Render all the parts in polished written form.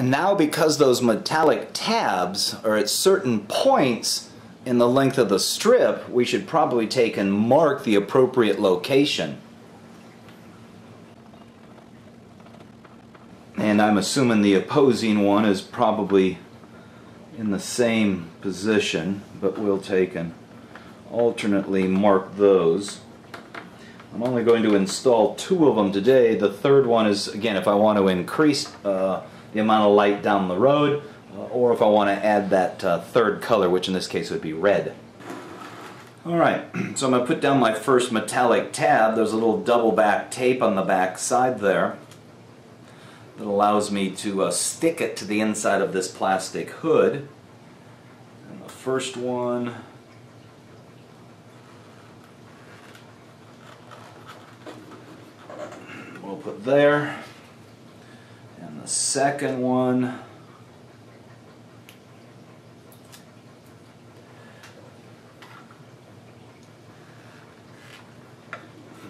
And now, because those metallic tabs are at certain points in the length of the strip, we should probably take and mark the appropriate location. And I'm assuming the opposing one is probably in the same position, but we'll take and alternately mark those. I'm only going to install 2 of them today. The third one is, again, if I want to increase the amount of light down the road, or if I want to add that third color, which in this case would be red. Alright, so I'm going to put down my first metallic tab. There's a little double back tape on the back side there that allows me to stick it to the inside of this plastic hood. And the first one we'll put there, and the second one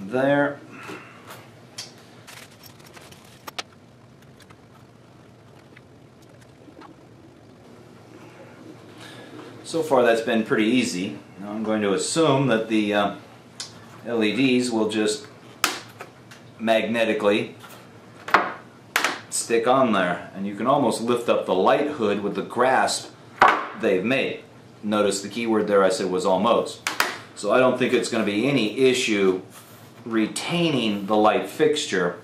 there. So far that's been pretty easy. Now I'm going to assume that the LEDs will just magnetically stick on there, and you can almost lift up the light hood with the grasp they've made. Notice the key word there I said was almost. So I don't think it's going to be any issue retaining the light fixture.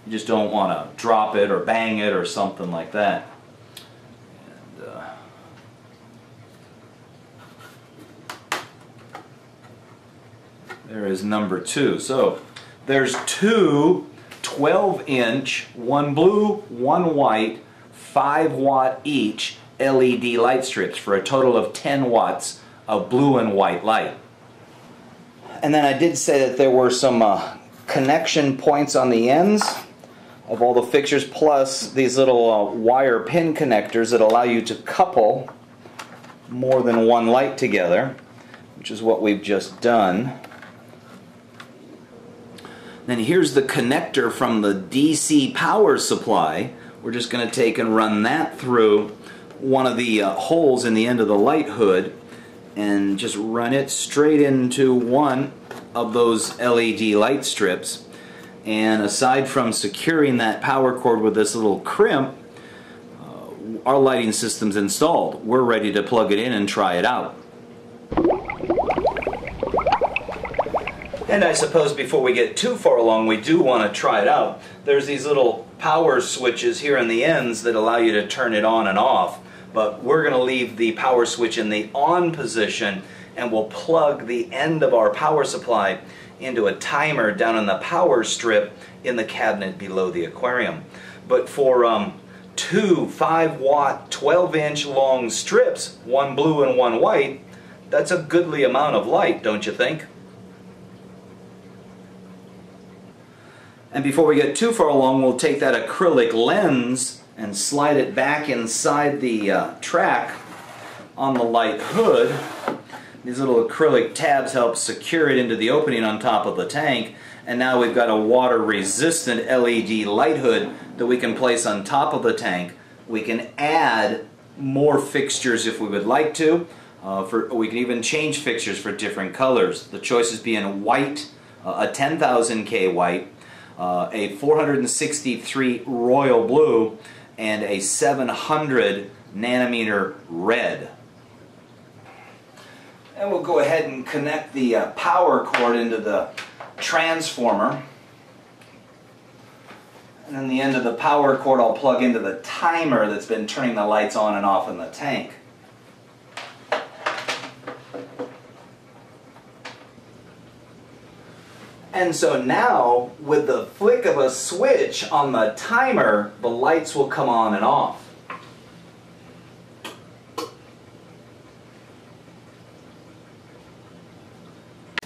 You just don't want to drop it or bang it or something like that. There is number 2. So there's 2 12-inch, 1 blue, 1 white, 5-watt each LED light strips for a total of 10 watts of blue and white light. And then I did say that there were some connection points on the ends of all the fixtures, plus these little wire pin connectors that allow you to couple more than one light together, which is what we've just done. Then here's the connector from the DC power supply. We're just going to take and run that through one of the holes in the end of the light hood and just run it straight into one of those LED light strips. And aside from securing that power cord with this little crimp, our lighting system's installed. We're ready to plug it in and try it out. And I suppose before we get too far along, we do want to try it out. There's these little power switches here on the ends that allow you to turn it on and off, but we're going to leave the power switch in the on position, and we'll plug the end of our power supply into a timer down in the power strip in the cabinet below the aquarium. But for 2 5-watt 12-inch long strips, 1 blue and 1 white, that's a goodly amount of light, don't you think? And before we get too far along, we'll take that acrylic lens and slide it back inside the track on the light hood. These little acrylic tabs help secure it into the opening on top of the tank. And now we've got a water-resistant LED light hood that we can place on top of the tank. We can add more fixtures if we would like to. We can even change fixtures for different colors. The choices being white, a 10,000 K white, a 463 royal blue, and a 700 nanometer red. And we'll go ahead and connect the power cord into the transformer. And then the end of the power cord I'll plug into the timer that's been turning the lights on and off in the tank. And so now, with the flick of a switch on the timer, the lights will come on and off.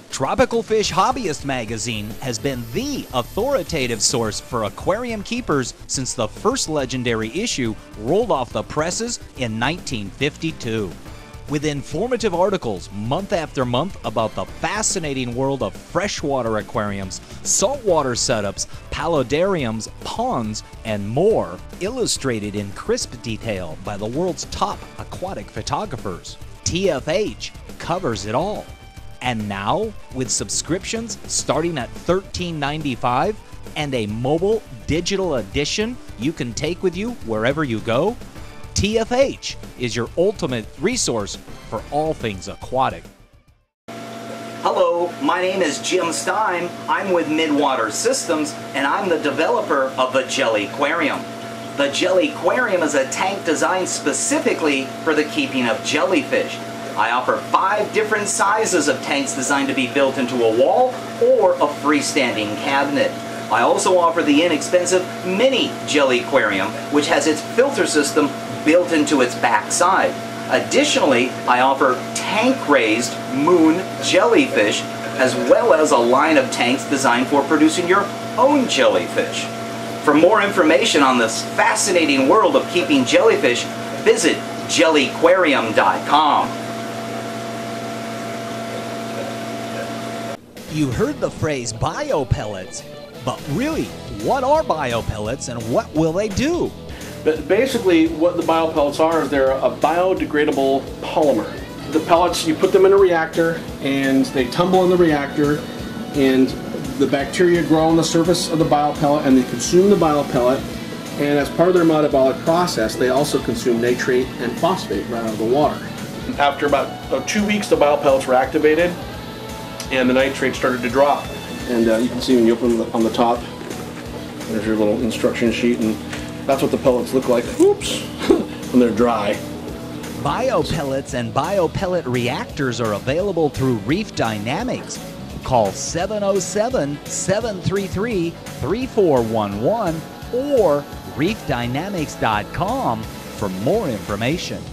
Tropical Fish Hobbyist magazine has been the authoritative source for aquarium keepers since the first legendary issue rolled off the presses in 1952. with informative articles month after month about the fascinating world of freshwater aquariums, saltwater setups, paludariums, ponds, and more, illustrated in crisp detail by the world's top aquatic photographers. TFH covers it all. And now, with subscriptions starting at $13.95 and a mobile digital edition you can take with you wherever you go, TFH is your ultimate resource for all things aquatic. Hello, my name is Jim Stime. I'm with Midwater Systems, and I'm the developer of the Jelly Aquarium. The Jelly Aquarium is a tank designed specifically for the keeping of jellyfish. I offer 5 different sizes of tanks designed to be built into a wall or a freestanding cabinet. I also offer the inexpensive Mini Jelly Aquarium, which has its filter system built into its backside. Additionally, I offer tank-raised moon jellyfish, as well as a line of tanks designed for producing your own jellyfish. For more information on this fascinating world of keeping jellyfish, visit jellyaquarium.com. You heard the phrase biopellets, but really, what are biopellets and what will they do? But basically, what the biopellets are is they're a biodegradable polymer. The pellets, you put them in a reactor and they tumble in the reactor, and the bacteria grow on the surface of the biopellet and they consume the biopellet, and as part of their metabolic process they also consume nitrate and phosphate right out of the water. After about 2 weeks the biopellets were activated and the nitrate started to drop, and you can see when you open them on the top, there's your little instruction sheet, and that's what the pellets look like, oops, when they're dry. Biopellets and biopellet reactors are available through Reef Dynamics. Call 707-733-3411 or reefdynamics.com for more information.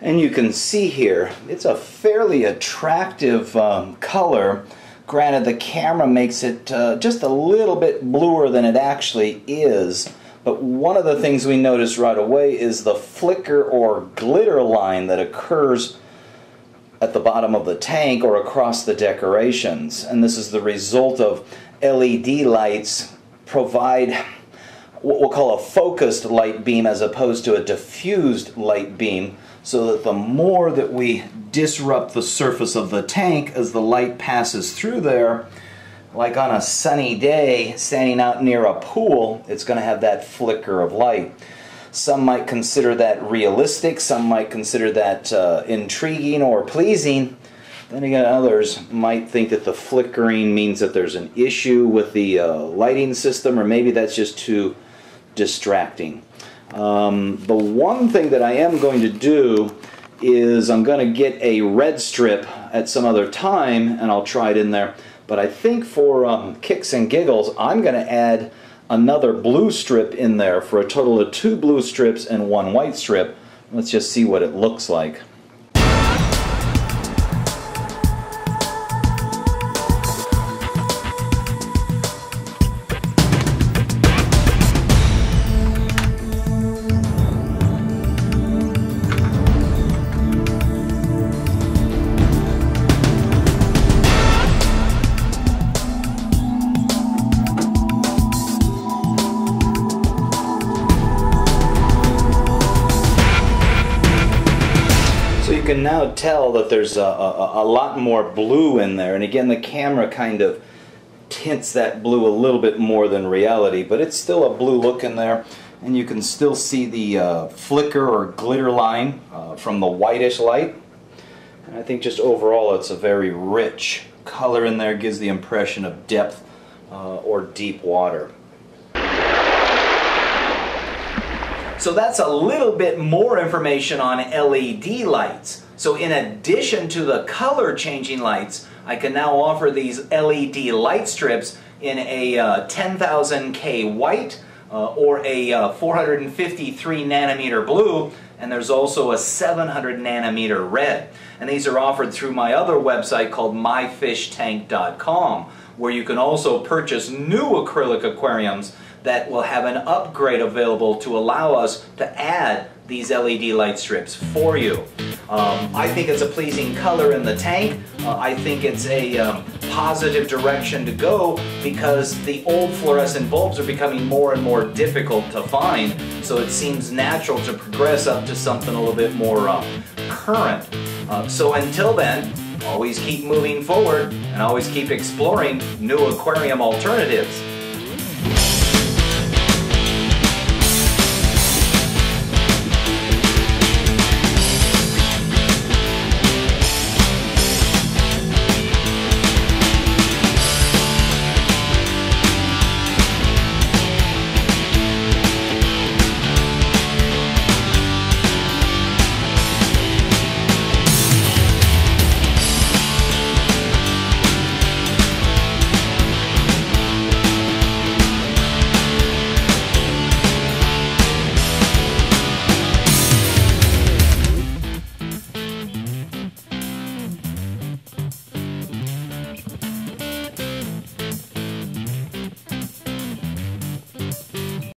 And you can see here, it's a fairly attractive color. Granted, the camera makes it just a little bit bluer than it actually is. But one of the things we notice right away is the flicker or glitter line that occurs at the bottom of the tank or across the decorations. And this is the result of LED lights provide what we'll call a focused light beam as opposed to a diffused light beam, so that the more that we disrupt the surface of the tank as the light passes through there, like on a sunny day standing out near a pool, it's going to have that flicker of light. Some might consider that realistic, some might consider that intriguing or pleasing. Then again, others might think that the flickering means that there's an issue with the lighting system, or maybe that's just too distracting. The one thing that I am going to do is I'm going to get a red strip at some other time and I'll try it in there. But I think for kicks and giggles, I'm going to add another blue strip in there for a total of 2 blue strips and 1 white strip. Let's just see what it looks like. You can now tell that there's a lot more blue in there, and again the camera kind of tints that blue a little bit more than reality, but it's still a blue look in there, and you can still see the flicker or glitter line from the whitish light. And I think just overall it's a very rich color in there, gives the impression of depth or deep water. So that's a little bit more information on LED lights. So in addition to the color changing lights, I can now offer these LED light strips in a 10,000 K white or a 453 nanometer blue, and there's also a 700 nanometer red. And these are offered through my other website called myfishtank.com. where you can also purchase new acrylic aquariums that will have an upgrade available to allow us to add these LED light strips for you. I think it's a pleasing color in the tank. I think it's a positive direction to go because the old fluorescent bulbs are becoming more and more difficult to find, so it seems natural to progress up to something a little bit more current. So until then, always keep moving forward and always keep exploring new aquarium alternatives.